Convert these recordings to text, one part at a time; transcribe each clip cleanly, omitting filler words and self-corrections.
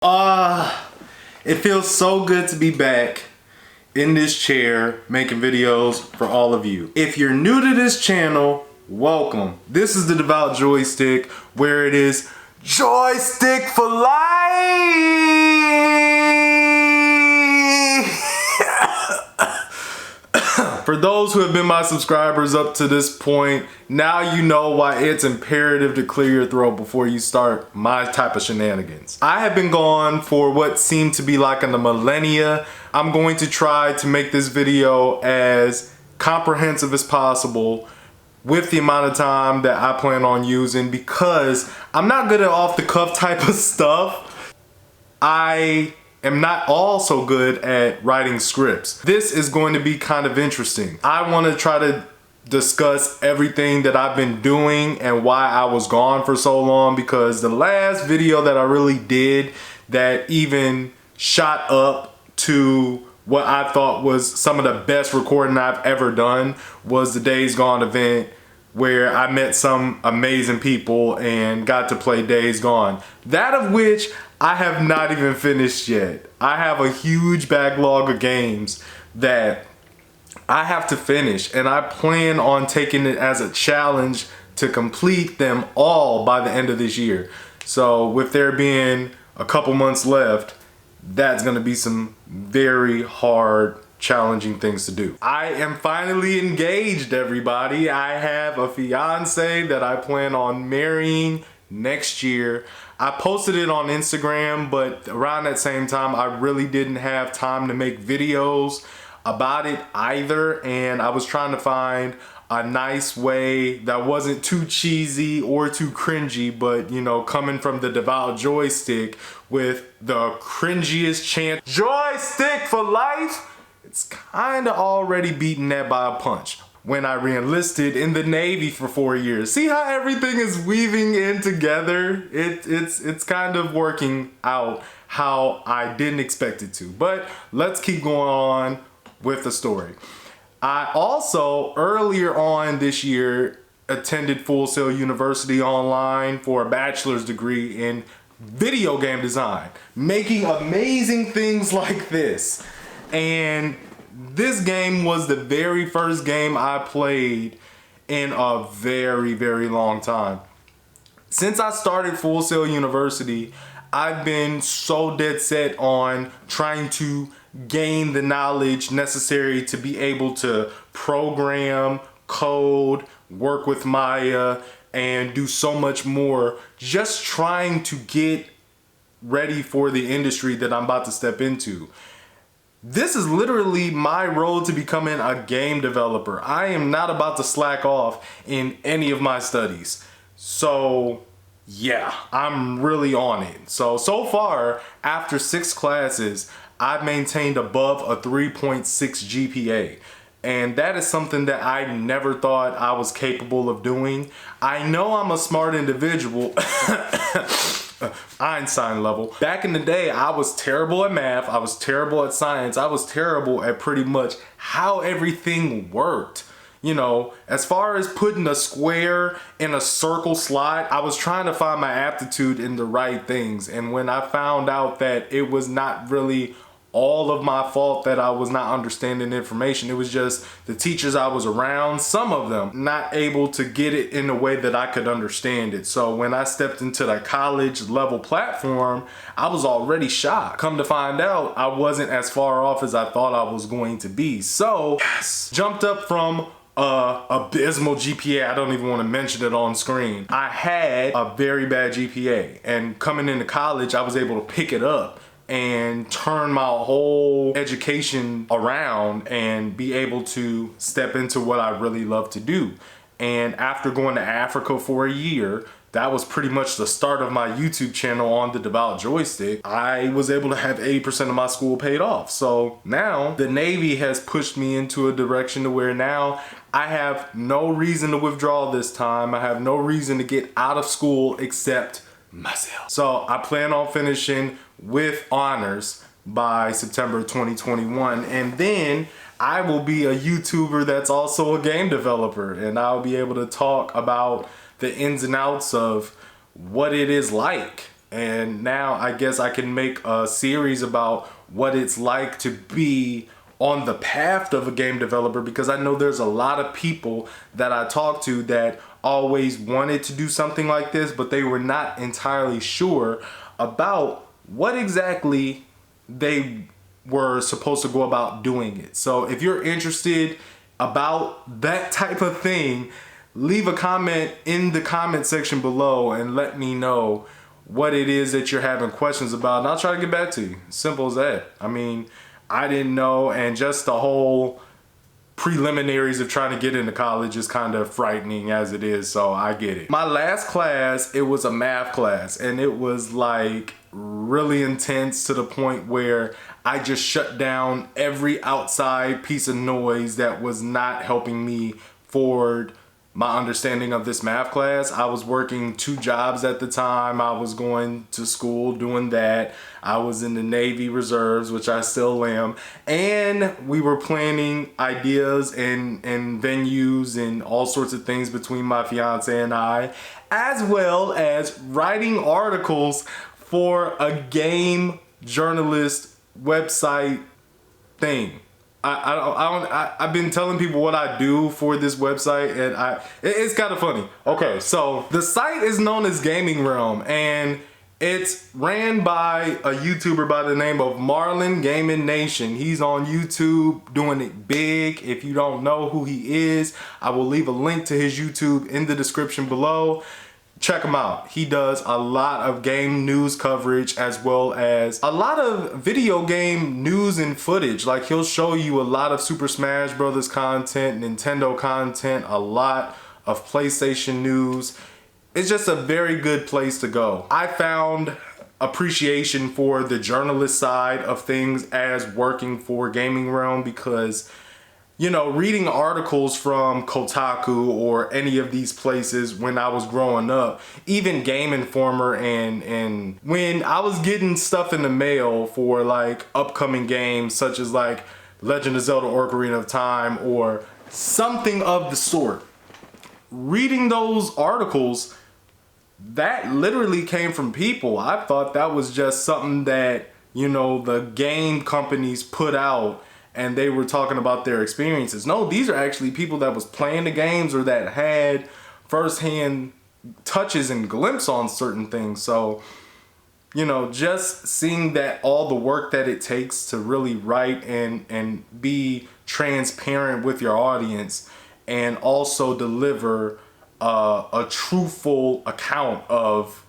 It feels so good to be back in this chair making videos for all of you. If you're new to this channel, welcome. This is the Devout Joystick, where it is Joystick for life. For those who have been my subscribers up to this point, now you know why it's imperative to clear your throat before you start my type of shenanigans. I have been gone for what seemed to be like a millennia. I'm going to try to make this video as comprehensive as possible with the amount of time that I plan on using, because I'm not good at off the cuff type of stuff. I am not also good at writing scripts. This is going to be kind of interesting. I want to try to discuss everything that I've been doing and why I was gone for so long, because the last video that I really did that even shot up to what I thought was some of the best recording I've ever done was the Days Gone event, where I met some amazing people and got to play Days Gone. That of which I have not even finished yet. I have a huge backlog of games that I have to finish, and I plan on taking it as a challenge to complete them all by the end of this year. So with there being a couple months left, that's gonna be some very hard, challenging things to do. I am finally engaged, everybody. I have a fiance that I plan on marrying next year. I posted it on Instagram, but around that same time, I really didn't have time to make videos about it either, and I was trying to find a nice way that wasn't too cheesy or too cringy, but you know, coming from the Devout Joystick with the cringiest chant, Joystick for life, it's kind of already beaten that by a punch. When I re-enlisted in the Navy for 4 years. See how everything is weaving in together? It's kind of working out how I didn't expect it to. But let's keep going on with the story. I also, earlier on this year, attended Full Sail University online for a bachelor's degree in video game design, making amazing things like this. And this game was the very first game I played in a very, very long time. Since I started Full Sail University, I've been so dead set on trying to gain the knowledge necessary to be able to program, code, work with Maya, and do so much more, just trying to get ready for the industry that I'm about to step into. This is literally my road to becoming a game developer. I am not about to slack off in any of my studies. So yeah, I'm really on it. So far, after 6 classes, I've maintained above a 3.6 GPA. And that is something that I never thought I was capable of doing. I know I'm a smart individual. Einstein level. Back in the day, I was terrible at math, I was terrible at science, I was terrible at pretty much how everything worked. You know, as far as putting a square in a circle slot, I was trying to find my aptitude in the right things. And when I found out that it was not really all of my fault that I was not understanding information, it was just the teachers I was around, some of them not able to get it in a way that I could understand it. So when I stepped into the college level platform, I was already shocked. Come to find out, I wasn't as far off as I thought I was going to be. So yes, jumped up from abysmal GPA, I don't even want to mention it on screen. I had a very bad GPA, and coming into college, I was able to pick it up and turn my whole education around and be able to step into what I really love to do. And after going to Africa for a year, that was pretty much the start of my YouTube channel on the Devout Joystick. I was able to have 80% of my school paid off. So now the Navy has pushed me into a direction to where now I have no reason to withdraw this time. I have no reason to get out of school except myself. So I plan on finishing with honors by September 2021, and then I will be a YouTuber that's also a game developer, and I'll be able to talk about the ins and outs of what it is like And now I guess I can make a series about what it's like to be on the path of a game developer, because I know there's a lot of people that I talk to that always wanted to do something like this, but they were not entirely sure about what exactly they were supposed to go about doing it. So if you're interested about that type of thing, leave a comment in the comment section below and let me know what it is that you're having questions about, and I'll try to get back to you. Simple as that. I mean, I didn't know, and just the whole preliminaries of trying to get into college is kind of frightening as it is, so I get it. My last class, it was a math class, and it was like really intense to the point where I just shut down every outside piece of noise that was not helping me forward my understanding of this math class. I was working 2 jobs at the time. I was going to school doing that. I was in the Navy Reserves, which I still am. And we were planning ideas and venues and all sorts of things between my fiance and I, as well as writing articles for a game journalist website thing. I've been telling people what I do for this website, and it's kind of funny. Okay, so the site is known as Gaming Realm, and it's ran by a YouTuber by the name of Marlon Gaming Nation. He's on YouTube doing it big. If you don't know who he is, I will leave a link to his YouTube in the description below. Check him out. He does a lot of game news coverage as well as a lot of video game news and footage. Like, he'll show you a lot of Super Smash Brothers content, Nintendo content, a lot of PlayStation news. It's just a very good place to go. I found appreciation for the journalist side of things as working for Gaming Realm, because you know, reading articles from Kotaku or any of these places when I was growing up, even Game Informer, and when I was getting stuff in the mail for like upcoming games such as like Legend of Zelda Ocarina of Time or something of the sort, reading those articles, that literally came from people. I thought that was just something that, you know, the game companies put out and they were talking about their experiences. No, these are actually people that was playing the games or that had firsthand touches and glimpse on certain things. So, you know, just seeing that all the work that it takes to really write and be transparent with your audience and also deliver a truthful account of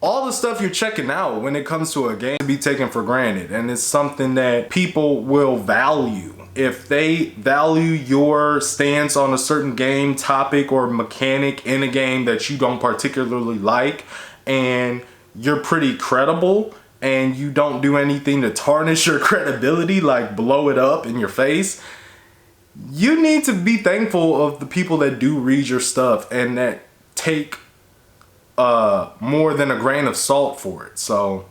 all the stuff you're checking out when it comes to a game to be taken for granted. And it's something that people will value. If they value your stance on a certain game topic or mechanic in a game that you don't particularly like, and you're pretty credible and you don't do anything to tarnish your credibility, like blow it up in your face, you need to be thankful of the people that do read your stuff and that take more than a grain of salt for it. So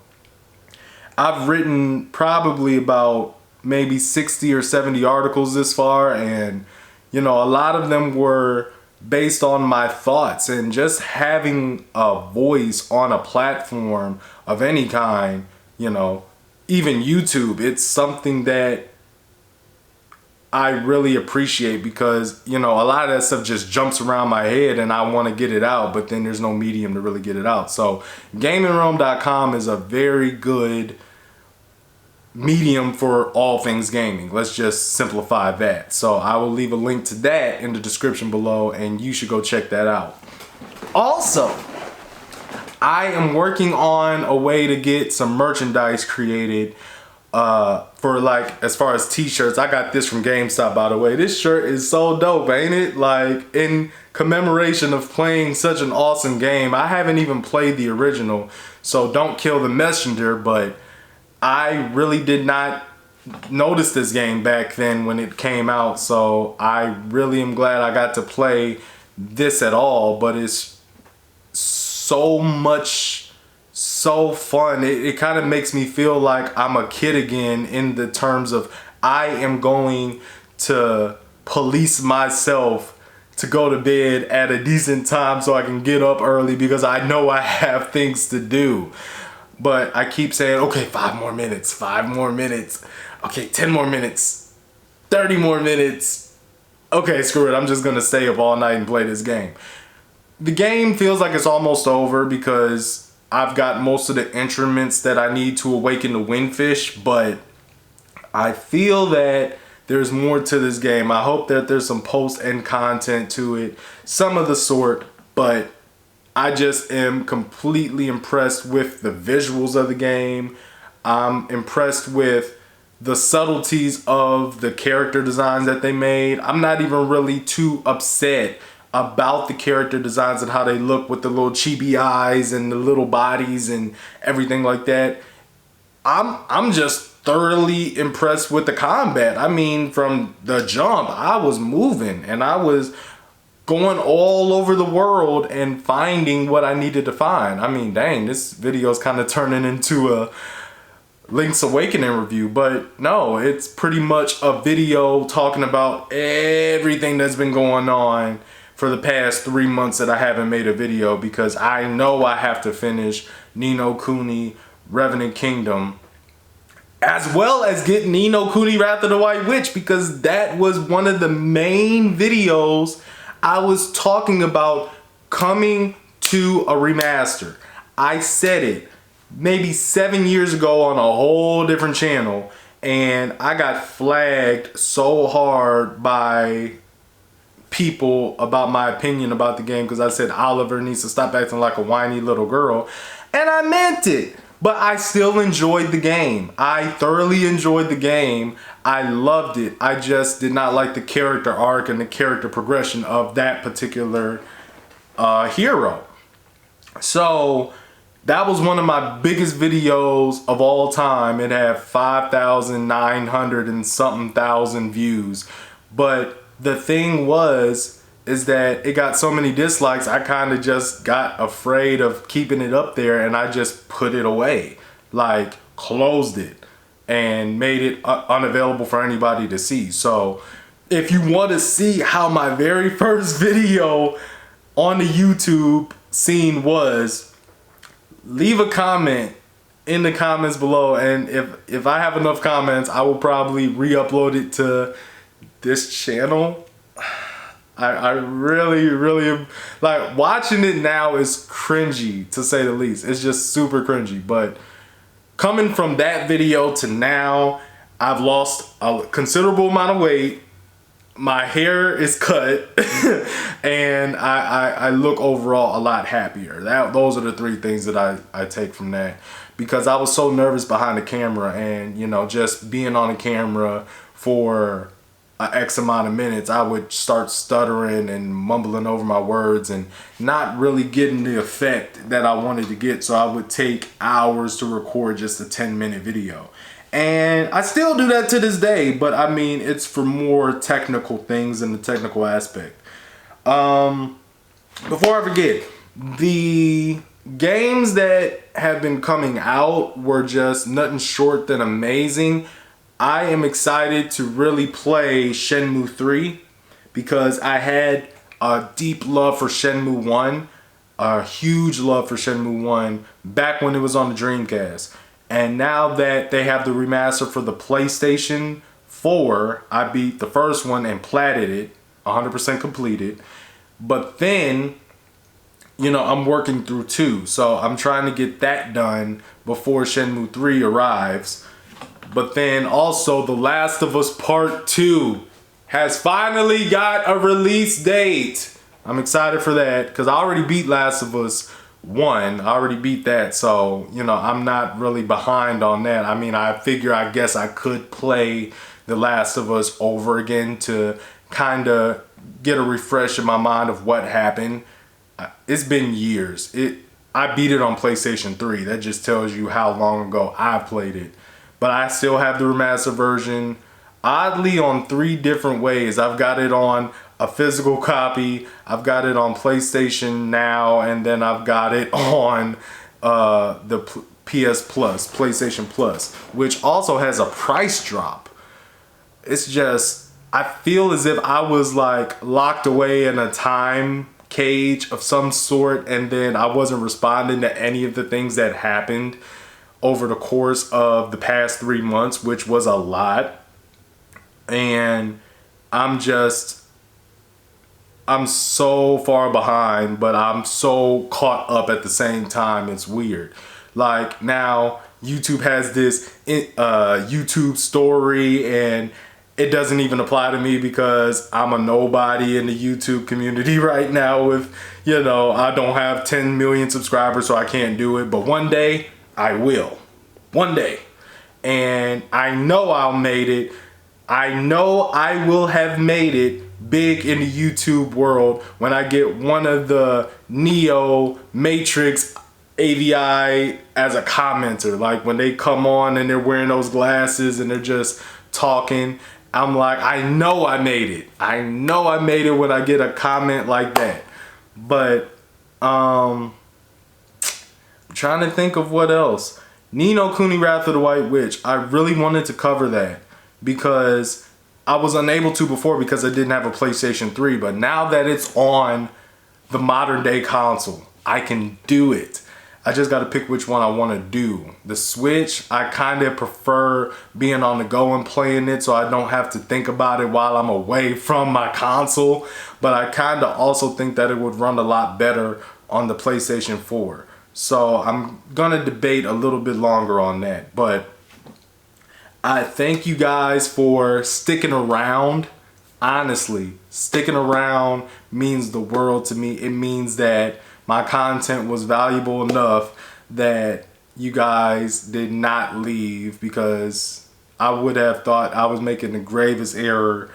I've written probably about maybe 60 or 70 articles this far, and you know, a lot of them were based on my thoughts, and just having a voice on a platform of any kind, you know, even YouTube, it's something that I really appreciate, because, you know, a lot of that stuff just jumps around my head and I want to get it out, but then there's no medium to really get it out. So GamingRealm.com is a very good medium for all things gaming. Let's just simplify that. So I will leave a link to that in the description below, and you should go check that out. Also, I am working on a way to get some merchandise created for, like, as far as t-shirts. I got this from GameStop, by the way. This shirt is so dope, ain't it? Like, in commemoration of playing such an awesome game. I haven't even played the original, so don't kill the messenger, but I really did not notice this game back then when it came out, so I really am glad I got to play this at all. But it's so much, so fun. It kind of makes me feel like I'm a kid again, in the terms of I am going to police myself to go to bed at a decent time so I can get up early because I know I have things to do. But I keep saying, okay, 5 more minutes, 5 more minutes. Okay, 10 more minutes, 30 more minutes. Okay, screw it, I'm just gonna stay up all night and play this game. The game feels like it's almost over because I've got most of the instruments that I need to awaken the windfish, but I feel that there's more to this game. I hope that there's some post-end content to it, some of the sort, but I just am completely impressed with the visuals of the game. I'm impressed with the subtleties of the character designs that they made. I'm not even really too upset about the character designs and how they look with the little chibi eyes and the little bodies and everything like that. I'm just thoroughly impressed with the combat. I mean, from the jump, I was moving and I was going all over the world and finding what I needed to find. I mean, dang, this video is kind of turning into a Link's Awakening review, but no, it's pretty much a video talking about everything that's been going on for the past 3 months that I haven't made a video, because I know I have to finish Ni no Kuni Revenant Kingdom, as well as get Ni no Kuni Wrath of the White Witch, because that was one of the main videos I was talking about coming to a remaster. I said it maybe 7 years ago on a whole different channel, and I got flagged so hard by people about my opinion about the game because I said Oliver needs to stop acting like a whiny little girl, and I meant it. But I still enjoyed the game. I thoroughly enjoyed the game. I loved it. I just did not like the character arc and the character progression of that particular hero. So that was one of my biggest videos of all time. It had 5,900 and something thousand views. But the thing is that it got so many dislikes, I kind of just got afraid of keeping it up there, and I just put it away, like closed it and made it unavailable for anybody to see. So if you want to see how my very first video on the YouTube scene was, leave a comment in the comments below, and if I have enough comments, I will probably re-upload it to this channel. I really like watching it now is cringy, to say the least. It's just super cringy. But coming from that video to now, I've lost a considerable amount of weight. My hair is cut and I look overall a lot happier. Those are the 3 things that I take from that, because I was so nervous behind the camera, and you know, just being on the camera for X amount of minutes, I would start stuttering and mumbling over my words and not really getting the effect that I wanted to get. So I would take hours to record just a 10-minute video. And I still do that to this day, but I mean, it's for more technical things in the technical aspect. Before I forget, the games that have been coming out were just nothing short than amazing. I am excited to really play Shenmue 3 because I had a deep love for Shenmue 1, a huge love for Shenmue 1 back when it was on the Dreamcast. And now that they have the remaster for the PlayStation 4, I beat the first one and platted it, 100% completed. But then, you know, I'm working through 2, so I'm trying to get that done before Shenmue 3 arrives. But then also, The Last of Us Part 2 has finally got a release date. I'm excited for that because I already beat Last of Us 1. I already beat that, so, you know, I'm not really behind on that. I mean, I figure I guess I could play The Last of Us over again to kind of get a refresh in my mind of what happened. It's been years. I beat it on PlayStation 3. That just tells you how long ago I played it. But I still have the remastered version, oddly on 3 different ways. I've got it on a physical copy, I've got it on PlayStation Now, and then I've got it on the PS Plus, PlayStation Plus, which also has a price drop. It's just, I feel as if I was like locked away in a time cage of some sort, and then I wasn't responding to any of the things that happened over the course of the past 3 months, which was a lot. And I'm so far behind, but I'm so caught up at the same time. It's weird. Like now YouTube has this YouTube story, and it doesn't even apply to me because I'm a nobody in the YouTube community right now with, you know, I don't have 10 million subscribers, so I can't do it. But one day I will. One day. And I know I'll made it. I know I will have made it big in the YouTube world when I get one of the Neo Matrix AVI as a commenter. Like when they come on and they're wearing those glasses and they're just talking, I'm like, I know I made it. I know I made it when I get a comment like that. But I'm trying to think of what else. Ni no Kuni Wrath of the White Witch. I really wanted to cover that because I was unable to before because I didn't have a PlayStation 3. But now that it's on the modern day console, I can do it. I just got to pick which one I want to do. The Switch, I kind of prefer being on the go and playing it so I don't have to think about it while I'm away from my console. But I kind of also think that it would run a lot better on the PlayStation 4. So I'm going to debate a little bit longer on that. But I thank you guys for sticking around. Honestly, sticking around means the world to me. It means that my content was valuable enough that you guys did not leave, because I would have thought I was making the gravest error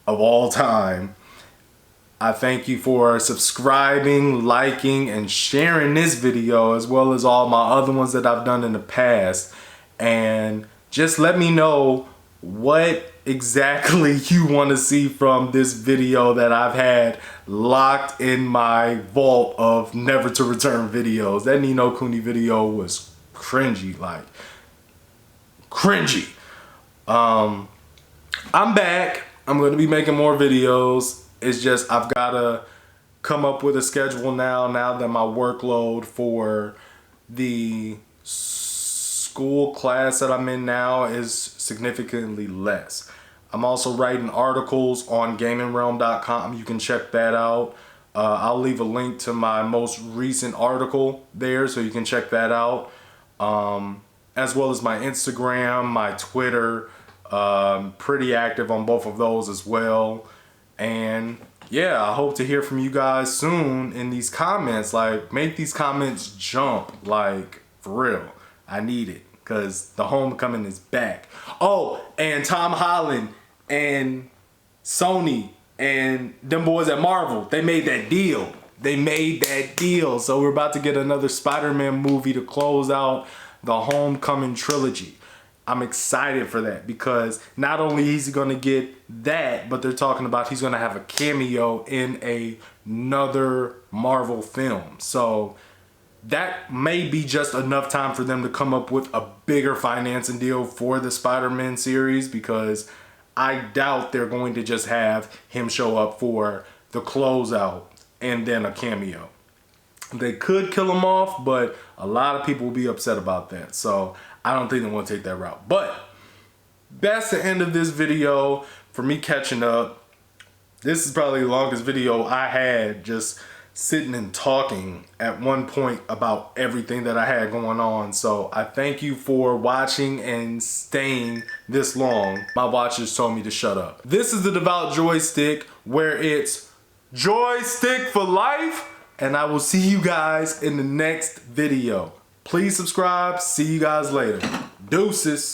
of all time. I thank you for subscribing, liking, and sharing this video, as well as all my other ones that I've done in the past. And just let me know what exactly you want to see from this video that I've had locked in my vault of never to return videos. That Ni no Kuni video was cringy, like cringy. I'm back. I'm going to be making more videos. It's just I've got to come up with a schedule now that my workload for the school class that I'm in now is significantly less. I'm also writing articles on gamingrealm.com. You can check that out. I'll leave a link to my most recent article there so you can check that out. As well as my Instagram, my Twitter. Pretty active on both of those as well. And yeah, I hope to hear from you guys soon in these comments. Like, make these comments jump, like, for real. I need it, because the homecoming is back. Oh, and Tom Holland and Sony and them boys at Marvel, they made that deal. They made that deal. So we're about to get another Spider-Man movie to close out the homecoming trilogy. I'm excited for that, because not only is he going to get that, but they're talking about he's going to have a cameo in another Marvel film. So that may be just enough time for them to come up with a bigger financing deal for the Spider-Man series, because I doubt they're going to just have him show up for the closeout and then a cameo. They could kill him off, but a lot of people will be upset about that. So I don't think they want to take that route. But that's the end of this video for me catching up. This is probably the longest video I had, just sitting and talking at one point about everything that I had going on. So I thank you for watching and staying this long. My watchers told me to shut up. This is the Devout Joystick, where it's Joystick for life, and I will see you guys in the next video. Please subscribe. See you guys later. Deuces.